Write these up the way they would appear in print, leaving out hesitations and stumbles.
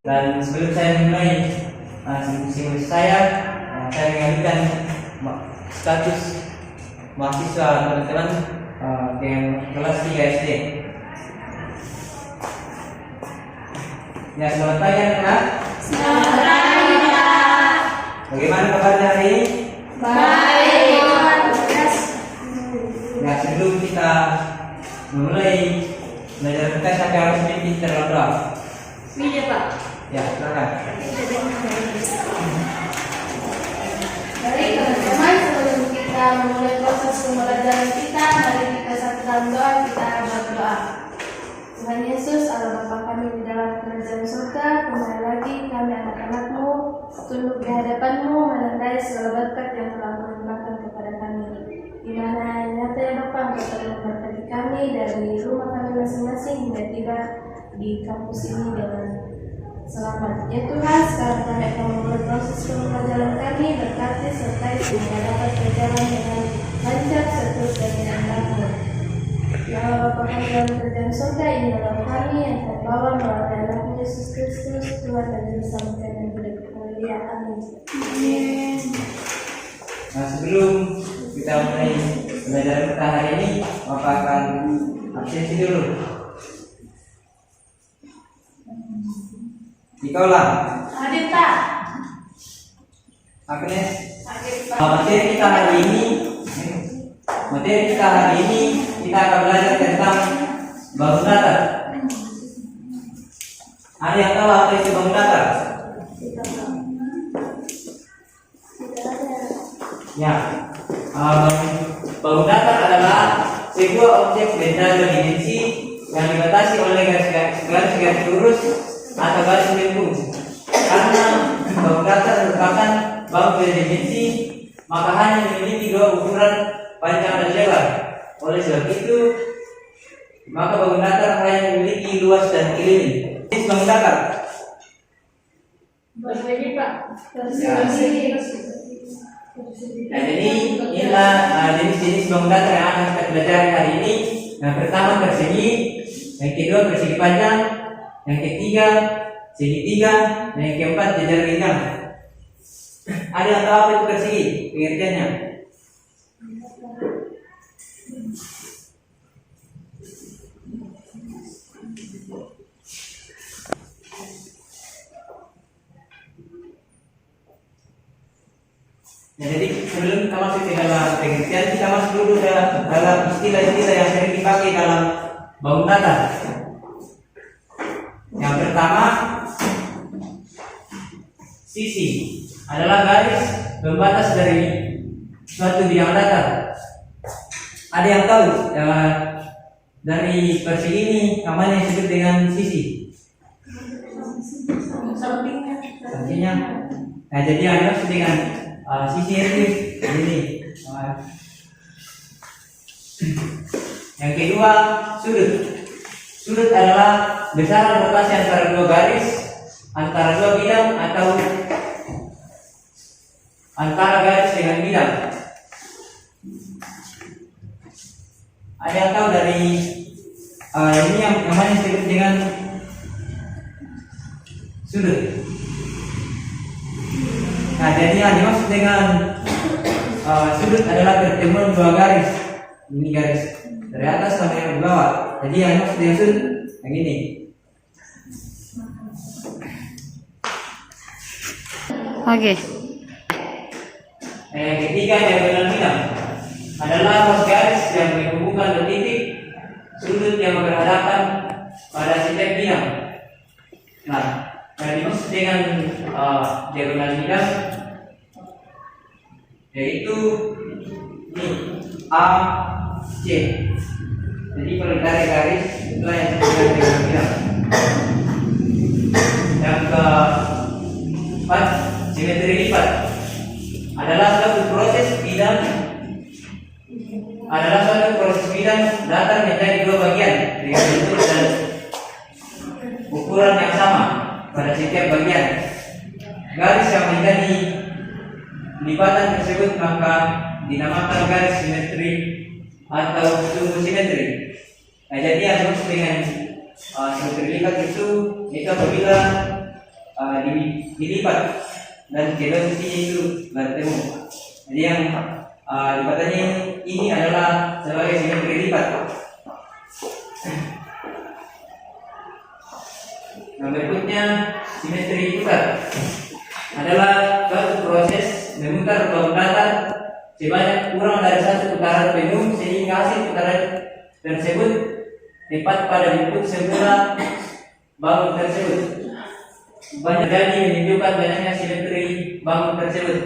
Dan sebelum saya mulai simulasi saya mengalihkan status mahasiswa teman-teman dengan kelas 3 SD. Ya, selamat pagi anak-anak. Selamat pagi, Pak. Bagaimana kabarnya hari ini? Baik, Pak. Ya, sebelum kita memulai belajar kita, saya harus memimpin terlebih. Iya, Pak. Ya, silakan. Baik, teman-teman, sebelum kita memulai proses pembelajaran kita, mari kita satu dalam doa, kita berdoa. Tuhan Yesus, Allah Bapa kami di dalam kerajaan surga, kembali lagi kami anak-anak-Mu, tunduk di hadapan-Mu, menandai segala berkat yang telah Engkau limpahkan kepada kami. Di mana nyata ya Bapa, Engkau telah memberkati kami dari rumah kami masing-masing hingga tiba di kampus ini dengan selamat. Ya Tuhan, sekarang kami akan memulai proses pembelajaran kami, berkati sertai sehingga dapat berjalan dengan lancar, seterus dan dengan makmur. Ya Allah Bapa kami dalam kerajaan surga, ini adalah kami yang akan bawa melalui anak Yesus Kristus, Tuhan dan Juru Selamat yang hidup. Haleluya, amin. Nah, sebelum kita mulai belajar kita hari ini, Bapak akan absensi dulu. Nikola, Hadir Pak. Agnes. Hadir Pak. Materi kita hari ini kita akan belajar tentang bangun datar. Ada yang tahu apa itu bangun datar? Ya, bangun datar adalah sebuah objek benda berdimensi yang dibatasi oleh garis lurus atau garis lengkung. Karena bangun datar merupakan bangun berdimensi, maka hanya memiliki dua ukuran, panjang dan lebar. Oleh sebab itu, maka bangun datar hanya memiliki luas dan keliling. Jenis bangun datar. Berbeda Pak. Nah, jadi inilah jenis-jenis bangun datar yang akan kita pelajari hari ini. Yang pertama persegi, yang kedua persegi panjang, yang ketiga segitiga, dan yang keempat jajar genggam. Ada yang tahu apa itu persegi? Pengertiannya? Ya, jadi sebelum kita masuk ke dalam pengertian, kita masuk dulu dalam istilah-istilah yang sering dipakai dalam bangun datar. Yang pertama, sisi adalah garis pembatas dari suatu bidang datar. Ada yang tahu dari persegi ini namanya disebut dengan sisi? Sampingnya. Nah, jadi yang dimaksud dengan sisi ini. Yang kedua, sudut. Sudut adalah besaran rotasi antara dua garis, antara dua bidang atau antara garis dengan bidang. Ada yang tahu dari ini yang namanya disebut dengan sudut. Nah, jadi yang dimaksud dengan sudut adalah pertemuan dua garis. Ini garis dari atas sama yang di bawah. Jadi yang dimaksud dengan sudut yang ini. Oke. Yang ketiga, diagonal bidang adalah ruas garis yang menghubungkan dua titik sudut yang berhadapan pada setiap bidang. Nah, yang dimaksud dengan diagonal bidang yaitu ini A, C. Jadi kalau dari garis itulah yang disebut diagonal bidang. Yang keempat, simetri lipat adalah suatu proses bidang datar menjadi dua bagian dengan bentuk dan ukuran yang sama pada setiap bagian. Garis yang menjadi lipatan tersebut maka dinamakan garis simetri atau sumbu simetri. Nah, jadi yang dimaksud dengan simetri lipat itu apabila dilipat dan kedua sisinya itu bertemu. Jadi yang lipatannya ini adalah sebagai simetri lipat. Yang berikutnya simetri putar adalah suatu proses memutar bangun datar sebanyak kurang dari satu putaran penuh sehingga hasil putaran tersebut tepat pada bentuk semula bangun tersebut. Banyak jadi menunjukkan banyaknya simetri bangun tersebut.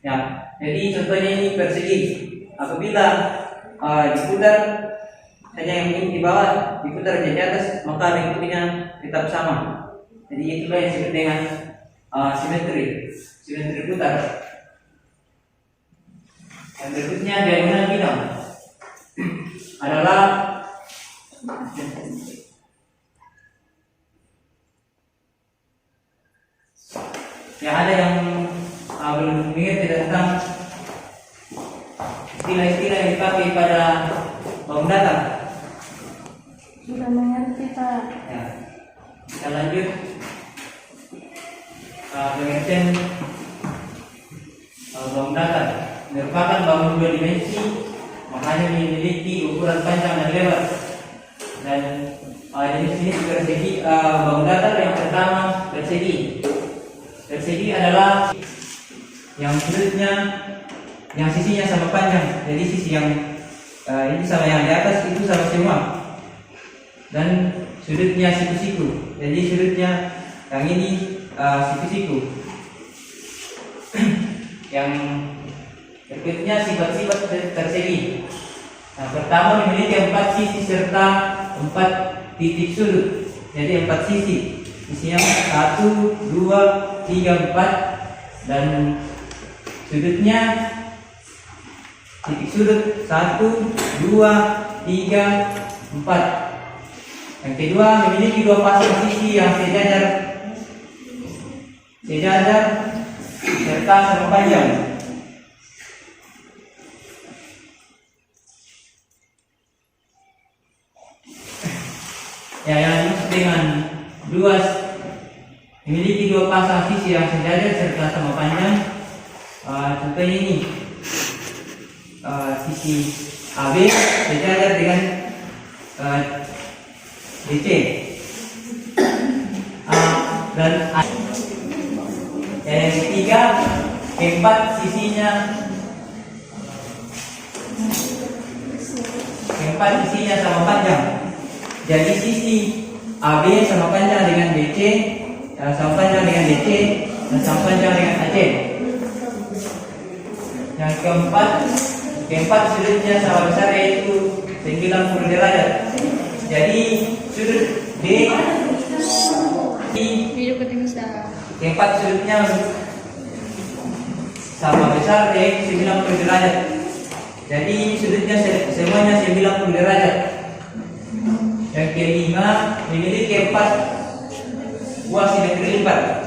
Ya, jadi contohnya ini persegi. Apabila diputar hanya yang ini di bawah, diputar di atas, maka bentuknya tetap sama. Jadi itulah yang disebut dengan simetri putar. Yang berikutnya diagonal bidang adalah ya ada yang belum mengerti tentang istilah-istilah yang dipakai pada bangun datar. Sudah mengerti Pak. Ya, kita lanjut pengertian bangun datar. Merupakan bangun dua dimensi, makanya memiliki ukuran panjang dan lebar. Dan jenis persegi bangun datar yang pertama persegi. Persegi adalah yang sudutnya, yang sisinya sama panjang. Jadi sisi yang ini sama yang di atas itu sama semua. Dan sudutnya siku-siku. Jadi sudutnya yang ini siku-siku. Yang berikutnya sifat-sifat persegi. Nah, pertama memiliki 4 sisi serta 4 titik sudut. Jadi 4 sisi. Isinya 1, 2, 3, 4 dan sudutnya titik sudut 1, 2, 3, 4. Yang kedua memiliki 2 pasang sisi yang sejajar serta sama panjang. Ya, yang dimaksud dengan memiliki 2 pasang sisi yang sejajar serta sama panjang. Contohnya ini sisi AB sejajar dengan DC dan yang ketiga keempat sisinya sama panjang. Jadi sisi AB sama panjang dengan BC, sama panjang dengan DC, dan sama panjang dengan AC. Yang keempat sudutnya sama besar yaitu 90 derajat. Jadi sudut D keempat sudutnya sama besar yaitu 90 derajat. Jadi sudutnya semuanya 90 derajat. Yang kelima memiliki 4 buah simetri lipat.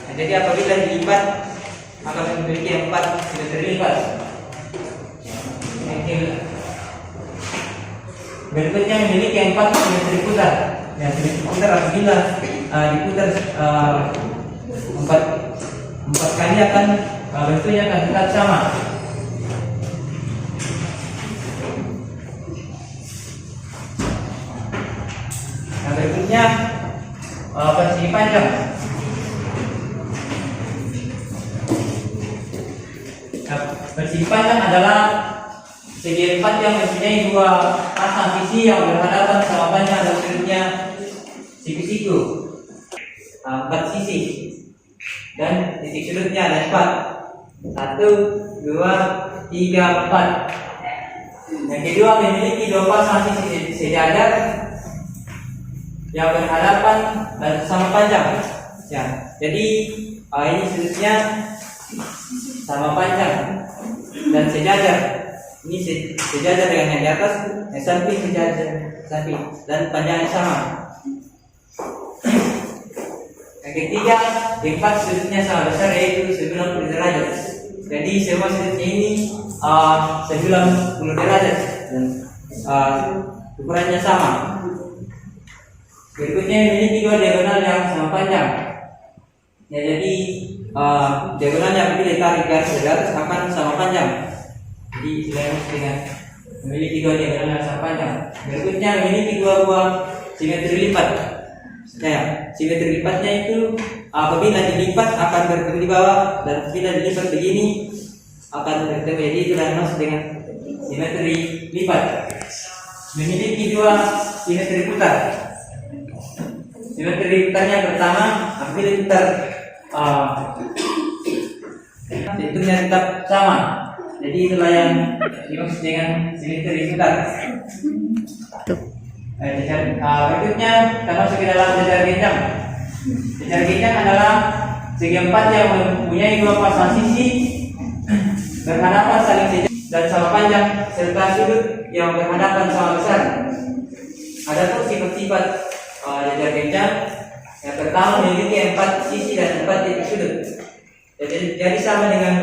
Nah, jadi apabila dilipat maka memiliki 4 simetri lipat. Berikutnya memiliki 4 simetri putar. Ya, simetri putar apabila diputar 4 kali akan bentuknya akan tetap sama. Nah, berikutnya persegi panjang. Nah, persegi panjang adalah segi 4 yang mempunyai 2 pasang sisi yang berhadapan sama panjang dan sudutnya siku-siku. 4 sisi dan titik sudutnya ada 4. 1, 2, 3, 4. Yang kedua memiliki 2 pasang sisi sejajar yang berhadapan dan sama panjang. Ya, jadi ini sudutnya sama panjang dan sejajar. Ini sejajar dengan yang di atas, yang samping sejajar samping dan panjangnya sama. Yang ketiga, 4 sudutnya sama besar yaitu 90 derajat. Jadi semua sudutnya ini 90 derajat dan ukurannya sama. Berikutnya memiliki 2 diagonal yang sama panjang. Ya, jadi diagonalnya apabila ditarik garis dari atas akan sama panjang. Jadi selain dengan memiliki dua diagonal yang sama panjang. Berikutnya memiliki dua buah simetri lipat. Ya, simetri lipatnya itu apabila dilipat akan bertemu di bawah, dan apabila dilipat begini akan bertemu. Jadi itu yang dimaksud dengan simetri lipat. Memiliki dua simetri putar. Simetri putarnya pertama apabila putar hitungnya tetap sama. Jadi itulah yang dimaksud dengan simetri putar. Berikutnya kita masuk ke dalam jajar genjang. Jajar genjang adalah segi empat yang mempunyai dua pasang sisi berhadapan saling sejajar dan sama panjang serta sudut yang berhadapan sama besar. Adapun sifat-sifat jajar genjang yang pertama memiliki 4 sisi dan 4 titik sudut. Jadi sama dengan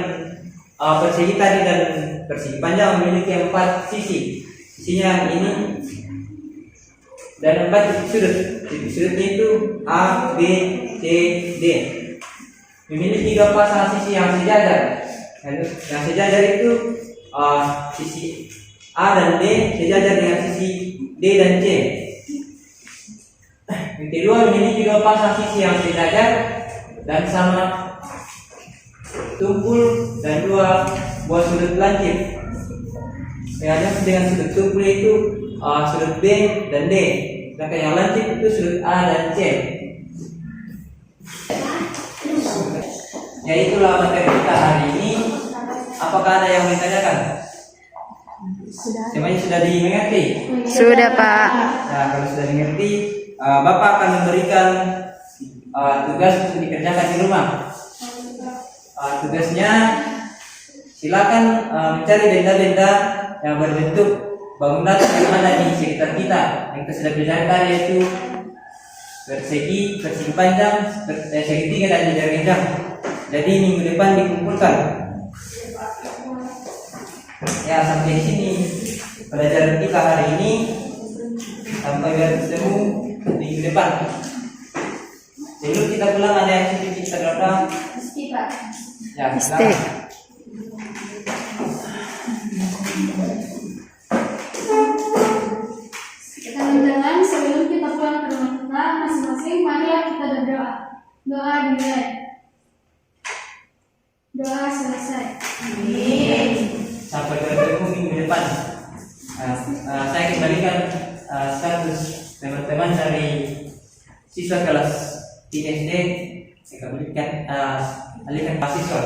persegi tadi, dan persegi panjang memiliki 4 sisi. Sisinya ini dan 4 titik sudut. Titik sudutnya itu A, B, C, D. Memiliki 2 pasang sisi yang sejajar. Yang sejajar itu sisi A dan B sejajar dengan sisi D dan C. Yang kedua memiliki 2 pasang sisi yang sejajar dan sama tumpul dan 2 buah sudut lancip. Bedanya dengan sudut tumpul itu sudut B dan D, sedangkan yang lancip itu sudut A dan C. Ya, itulah materi kita hari ini. Apakah ada yang ditanyakan? Semuanya sudah dimengerti? Sudah, Pak. Nah, kalau sudah dimengerti, Bapak akan memberikan tugas untuk dikerjakan di rumah. Tugasnya silakan mencari benda-benda yang berbentuk bangunan yang ada di sekitar kita. Yang kita sudah belajar tadi yaitu persegi panjang, segitiga dan jajar genjang. Jadi minggu depan dikumpulkan. Ya, sampai sini pelajaran kita hari ini. Sampai bertemu minggu depan. Sebelum kita pulang ada yang kita berapa? Istighfar. Ya, silakan. Teman-teman, sebelum kita pulang ke rumah kita masing-masing, marilah kita berdoa. Doa dimulai. Doa selesai. Amin. Sampai bertemu minggu depan. Saya kembalikan status teman-teman dari siswa kelas 3 SD. Saya kembalikan alihkan mahasiswa.